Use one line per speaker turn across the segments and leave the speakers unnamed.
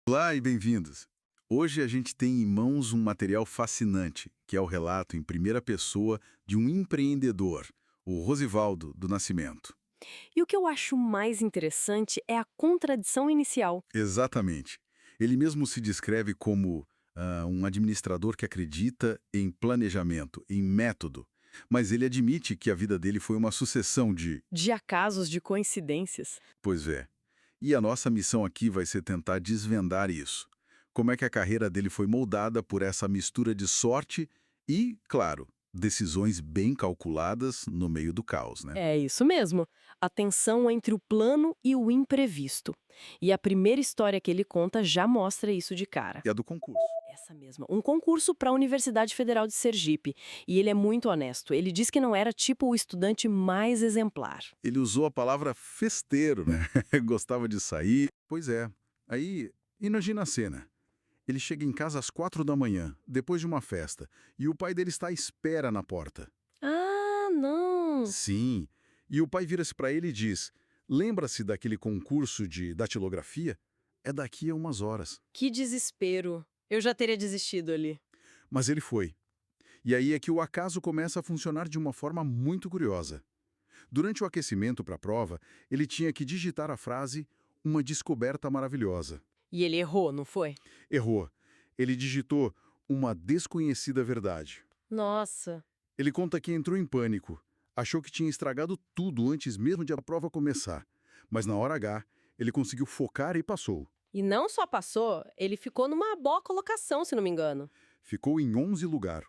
Olá e bem-vindos! Hoje a gente tem em mãos um material fascinante, que é o relato em primeira pessoa de um empreendedor, o Rosivaldo do Nascimento.
E o que eu acho mais interessante é a contradição inicial.
Exatamente. Ele mesmo se descreve como um administrador que acredita em planejamento, em método, mas ele admite que a vida dele foi uma sucessão de.
De acasos, de coincidências.
Pois é. E a nossa missão aqui vai ser tentar desvendar isso. Como é que a carreira dele foi moldada por essa mistura de sorte e, claro, decisões bem calculadas no meio do caos, né?
É isso mesmo. A tensão entre o plano e o imprevisto. E a primeira história que ele conta já mostra isso de cara.
E a do concurso.
Essa mesma. Um concurso para a Universidade Federal de Sergipe. E ele é muito honesto. Ele diz que não era tipo o estudante mais exemplar.
Ele usou a palavra festeiro, né? Gostava de sair. Pois é. Aí, imagina a cena. Ele chega em casa às 4 da manhã, depois de uma festa, e o pai dele está à espera na porta.
Ah, não!
Sim. E o pai vira-se para ele e diz: Lembra-se daquele concurso de datilografia? É daqui a umas horas.
Que desespero. Eu já teria desistido ali.
Mas ele foi. E aí é que o acaso começa a funcionar de uma forma muito curiosa. Durante o aquecimento para a prova, ele tinha que digitar a frase uma descoberta maravilhosa.
E ele errou, não foi?
Errou. Ele digitou uma desconhecida verdade.
Nossa.
Ele conta que entrou em pânico. Achou que tinha estragado tudo antes mesmo de a prova começar. Mas na hora H, ele conseguiu focar e passou.
E não só passou, ele ficou numa boa colocação, se não me engano.
Ficou em 11 lugar.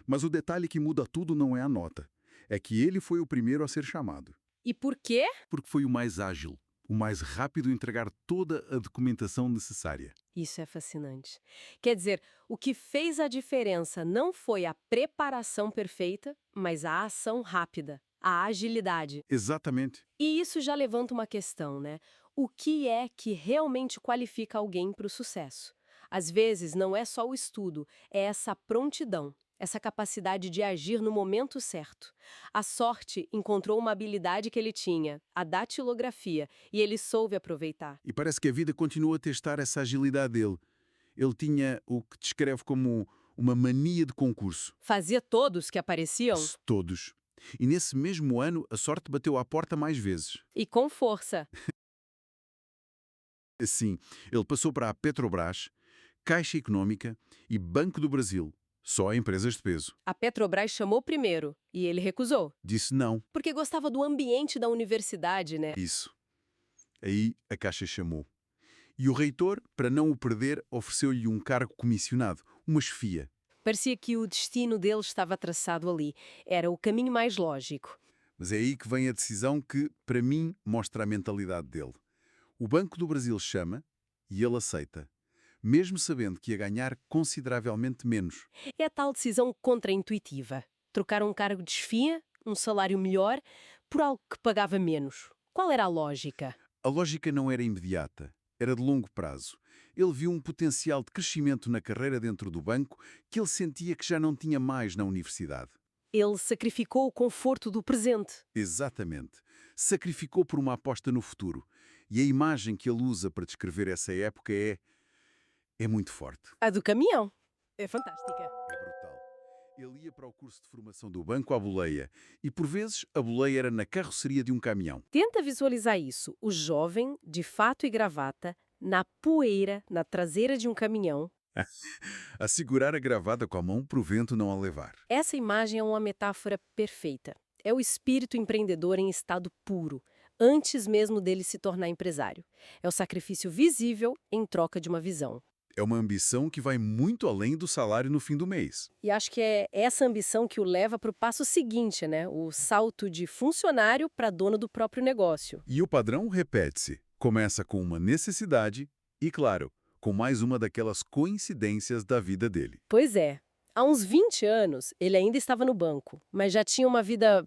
Mas o detalhe que muda tudo não é a nota. É que ele foi o primeiro a ser chamado.
E por quê?
Porque foi o mais ágil, o mais rápido em entregar toda a documentação necessária.
Isso é fascinante. Quer dizer, o que fez a diferença não foi a preparação perfeita, mas a ação rápida, a agilidade.
Exatamente.
E isso já levanta uma questão, né? O que é que realmente qualifica alguém para o sucesso? Às vezes, não é só o estudo, é essa prontidão, essa capacidade de agir no momento certo. A sorte encontrou uma habilidade que ele tinha, a datilografia, e ele soube aproveitar.
E parece que a vida continua a testar essa agilidade dele. Ele tinha o que descreve como uma mania de concurso.
Fazia todos que apareciam?
Todos. E nesse mesmo ano, a sorte bateu à porta mais vezes.
E com força.
Assim, ele passou para a Petrobras, Caixa Econômica e Banco do Brasil. Só empresas de peso.
A Petrobras chamou primeiro e ele recusou,
Disse não.
porque gostava do ambiente da universidade, né?
Isso. Aí a Caixa chamou. E o reitor, para não o perder, ofereceu-lhe um cargo comissionado, uma chefia.
Parecia que o destino dele estava traçado ali. Era o caminho mais lógico.
Mas é aí que vem a decisão que, para mim, mostra a mentalidade dele. O Banco do Brasil chama e ele aceita, mesmo sabendo que ia ganhar consideravelmente menos.
É a tal decisão contraintuitiva. Trocar um cargo de chefia, um salário melhor, por algo que pagava menos. Qual era a lógica?
A lógica não era imediata, era de longo prazo. Ele viu um potencial de crescimento na carreira dentro do banco que ele sentia que já não tinha mais na universidade.
Ele sacrificou o conforto do presente.
Exatamente. Sacrificou por uma aposta no futuro. E a imagem que ele usa para descrever essa época é muito forte.
A do caminhão. É fantástica.
É brutal. Ele ia para o curso de formação do banco à boleia. E por vezes a boleia era na carroceria de um caminhão.
Tenta visualizar isso. O jovem, de fato e gravata, na poeira, na traseira de um caminhão.
A segurar a gravata com a mão para o vento não a levar.
Essa imagem é uma metáfora perfeita. É o espírito empreendedor em estado puro, antes mesmo dele se tornar empresário. É o sacrifício visível em troca de uma visão.
É uma ambição que vai muito além do salário no fim do mês.
E acho que é essa ambição que o leva para o passo seguinte, né? O salto de funcionário para dono do próprio negócio.
E o padrão repete-se. Começa com uma necessidade e, claro, com mais uma daquelas coincidências da vida dele.
Pois é. Há uns 20 anos, ele ainda estava no banco, mas já tinha uma vida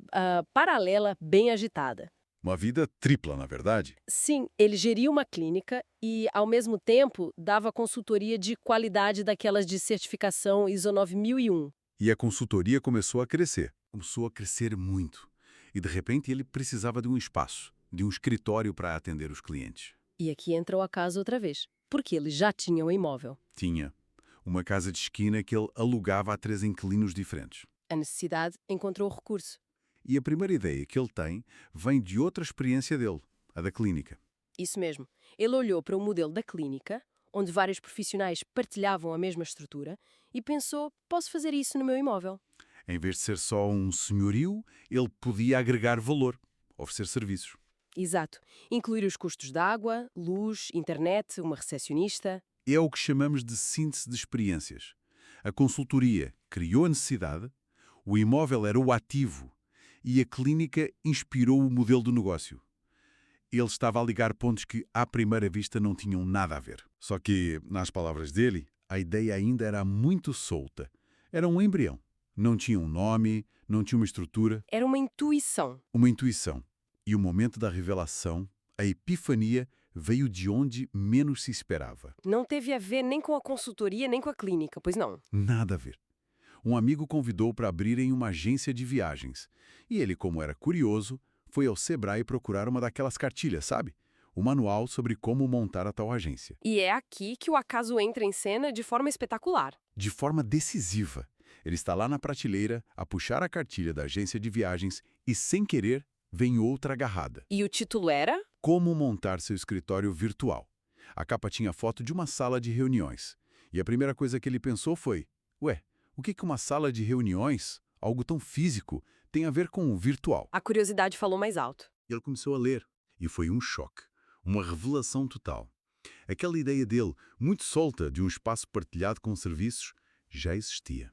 paralela bem agitada.
Uma vida tripla, na verdade.
Sim, ele geria uma clínica e, ao mesmo tempo, dava consultoria de qualidade daquelas de certificação ISO 9001.
E a consultoria começou a crescer. Começou a crescer muito. E, de repente, ele precisava de um espaço, de um escritório para atender os clientes.
E aqui entra o acaso outra vez. porque ele já tinha o imóvel.
Tinha uma casa de esquina que ele alugava a 3 inquilinos diferentes.
A necessidade encontrou o recurso.
E a primeira ideia que ele tem vem de outra experiência dele, a da clínica.
Isso mesmo. Ele olhou para o modelo da clínica, onde vários profissionais partilhavam a mesma estrutura, e pensou, posso fazer isso no meu imóvel.
Em vez de ser só um senhorio, ele podia agregar valor, oferecer serviços.
Exato. Incluir os custos de água, luz, internet, uma recepcionista.
É o que chamamos de síntese de experiências. A consultoria criou a necessidade, o imóvel era o ativo e a clínica inspirou o modelo de negócio. Ele estava a ligar pontos que, à primeira vista, não tinham nada a ver. Só que, nas palavras dele, a ideia ainda era muito solta. Era um embrião. Não tinha um nome, não tinha uma estrutura,
Era uma intuição.
uma intuição. E o momento da revelação, a epifania, veio de onde menos se esperava.
Não teve a ver nem com a consultoria, nem com a clínica, pois não.
Nada a ver. Um amigo convidou para abrirem uma agência de viagens. E ele, como era curioso, foi ao Sebrae procurar uma daquelas cartilhas, sabe? O manual sobre como montar a tal agência.
E é aqui que o acaso entra em cena de forma espetacular.
De forma decisiva. Ele está lá na prateleira, a puxar a cartilha da agência de viagens e, sem querer, vem outra agarrada.
E o título era?
Como montar seu escritório virtual. A capa tinha foto de uma sala de reuniões. E a primeira coisa que ele pensou foi, ué, o que uma sala de reuniões, algo tão físico, tem a ver com o virtual?
A curiosidade falou mais alto.
Ele começou a ler. E foi um choque. Uma revelação total. Aquela ideia dele, muito solta, de um espaço partilhado com serviços, já existia.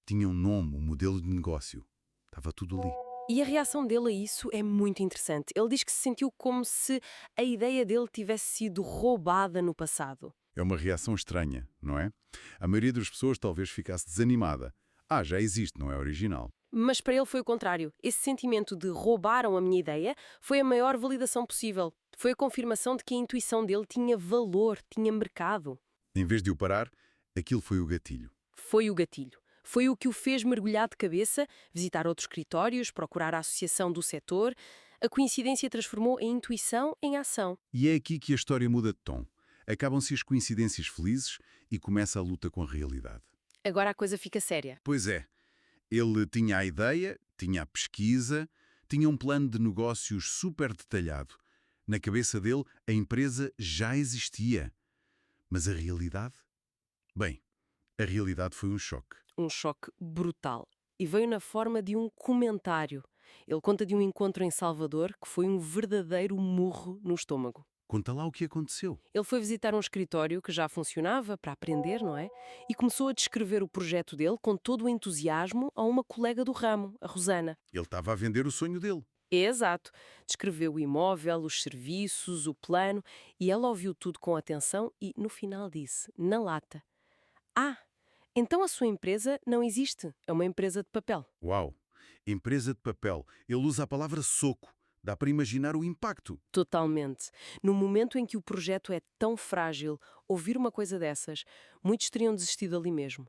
Tinha um nome, um modelo de negócio. Estava tudo ali.
E a reação dele a isso é muito interessante. Ele diz que se sentiu como se a ideia dele tivesse sido roubada no passado.
É uma reação estranha, não é? A maioria das pessoas talvez ficasse desanimada. Ah, já existe, não é original.
Mas para ele foi o contrário. Esse sentimento de roubaram a minha ideia foi a maior validação possível. Foi a confirmação de que a intuição dele tinha valor, tinha mercado.
Em vez de o parar, aquilo foi o gatilho.
Foi o gatilho. Foi o que o fez mergulhar de cabeça, visitar outros escritórios, procurar a associação do setor. A coincidência transformou a intuição em ação.
E é aqui que a história muda de tom. Acabam-se as coincidências felizes e começa a luta com a realidade.
Agora a coisa fica séria.
Pois é. Ele tinha a ideia, tinha a pesquisa, tinha um plano de negócios super detalhado. Na cabeça dele, a empresa já existia. Mas a realidade? Bem, a realidade foi um choque.
Um choque brutal. E veio na forma de um comentário. Ele conta de um encontro em Salvador que foi um verdadeiro murro no estômago.
Conta lá o que aconteceu.
Ele foi visitar um escritório que já funcionava para aprender, não é? E começou a descrever o projeto dele com todo o entusiasmo a uma colega do ramo, a Rosana.
Ele estava a vender o sonho dele.
Exato. Descreveu o imóvel, os serviços, o plano, e ela ouviu tudo com atenção e, no final, disse, na lata: "Ah, então a sua empresa não existe, é uma empresa de papel."
Uau! Empresa de papel. Ele usa a palavra soco. Dá para imaginar o impacto.
Totalmente. No momento em que o projeto é tão frágil, ouvir uma coisa dessas, muitos teriam desistido ali mesmo.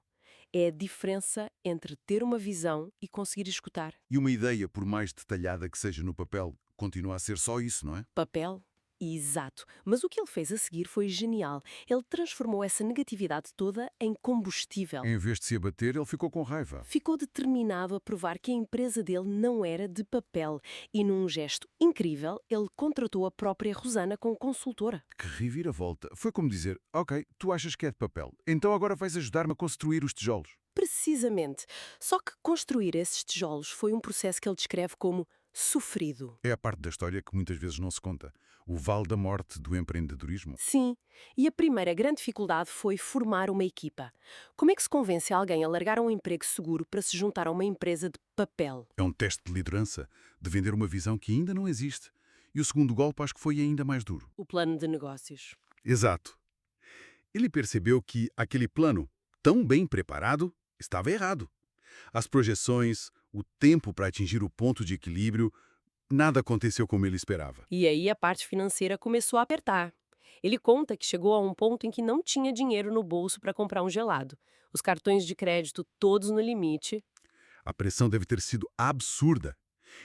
É a diferença entre ter uma visão e conseguir escutar.
E uma ideia, por mais detalhada que seja no papel, continua a ser só isso, não é?
Papel? Exato. Mas o que ele fez a seguir foi genial. Ele transformou essa negatividade toda em combustível.
Em vez de se abater, ele ficou com raiva.
Ficou determinado a provar que a empresa dele não era de papel e, num gesto incrível, ele contratou a própria Rosana como consultora.
Que reviravolta. Foi como dizer, ok, tu achas que é de papel, então agora vais ajudar-me a construir os tijolos.
Precisamente. Só que construir esses tijolos foi um processo que ele descreve como sofrido.
É a parte da história que muitas vezes não se conta. O vale da morte do empreendedorismo.
Sim, e a primeira grande dificuldade foi formar uma equipa. Como é que se convence alguém a largar um emprego seguro para se juntar a uma empresa de papel?
É um teste de liderança, de vender uma visão que ainda não existe. E o segundo golpe acho que foi ainda mais duro.
O plano de negócios.
Exato. Ele percebeu que aquele plano, tão bem preparado, estava errado. As projeções, o tempo para atingir o ponto de equilíbrio, nada aconteceu como ele esperava.
E aí a parte financeira começou a apertar. Ele conta que chegou a um ponto em que não tinha dinheiro no bolso para comprar um gelado. Os cartões de crédito todos no limite.
A pressão deve ter sido absurda.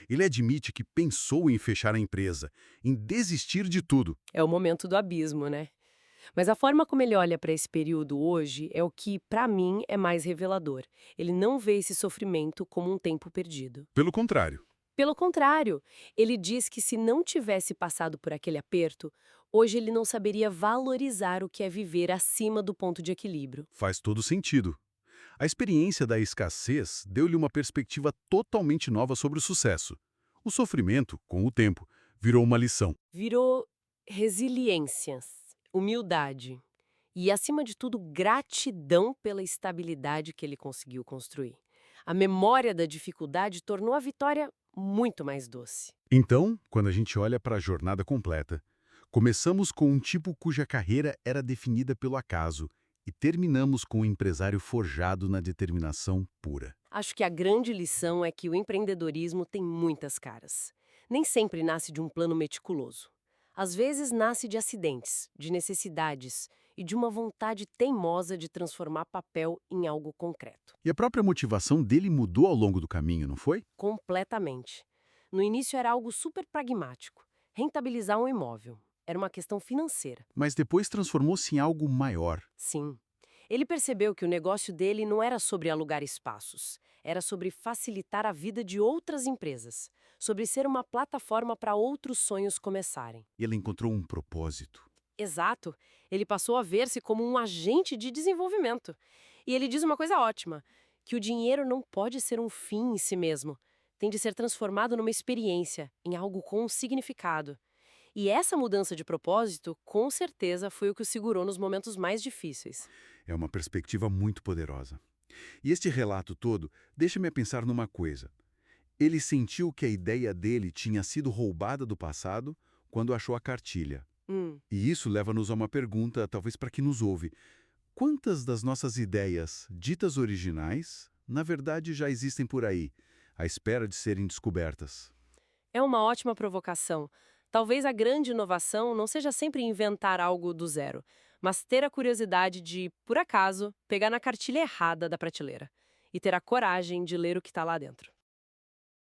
Ele admite que pensou em fechar a empresa, em desistir de tudo.
É o momento do abismo, né? Mas a forma como ele olha para esse período hoje é o que, para mim, é mais revelador. Ele não vê esse sofrimento como um tempo perdido.
Pelo contrário,
Pelo contrário, ele diz que se não tivesse passado por aquele aperto, hoje ele não saberia valorizar o que é viver acima do ponto de equilíbrio.
faz todo sentido. A experiência da escassez deu-lhe uma perspectiva totalmente nova sobre o sucesso. O sofrimento, com o tempo, virou uma lição.
Virou resiliências, humildade e, acima de tudo, gratidão pela estabilidade que ele conseguiu construir. A memória da dificuldade tornou a vitória muito mais doce.
Então, quando a gente olha para a jornada completa, começamos com um tipo cuja carreira era definida pelo acaso e terminamos com um empresário forjado na determinação pura.
Acho que a grande lição é que o empreendedorismo tem muitas caras. Nem sempre nasce de um plano meticuloso. Às vezes nasce de acidentes, de necessidades e de uma vontade teimosa de transformar papel em algo concreto.
E a própria motivação dele mudou ao longo do caminho, não foi?
Completamente. No início era algo super pragmático, rentabilizar um imóvel. Era uma questão financeira.
Mas depois transformou-se em algo maior.
Sim. Ele percebeu que o negócio dele não era sobre alugar espaços, era sobre facilitar a vida de outras empresas, sobre ser uma plataforma para outros sonhos começarem.
E ele encontrou um propósito.
Exato. Ele passou a ver-se como um agente de desenvolvimento. E ele diz uma coisa ótima, que o dinheiro não pode ser um fim em si mesmo. Tem de ser transformado numa experiência, em algo com um significado. E essa mudança de propósito, com certeza, foi o que o segurou nos momentos mais difíceis.
É uma perspectiva muito poderosa. E este relato todo deixa-me a pensar numa coisa. Ele sentiu que a ideia dele tinha sido roubada do passado quando achou a cartilha.
Hum.
E isso leva-nos a uma pergunta, talvez para quem nos ouve. Quantas das nossas ideias, ditas originais, na verdade já existem por aí, à espera de serem descobertas?
É uma ótima provocação. Talvez a grande inovação não seja sempre inventar algo do zero, mas ter a curiosidade de, por acaso, pegar na cartilha errada da prateleira e ter a coragem de ler o que está lá dentro.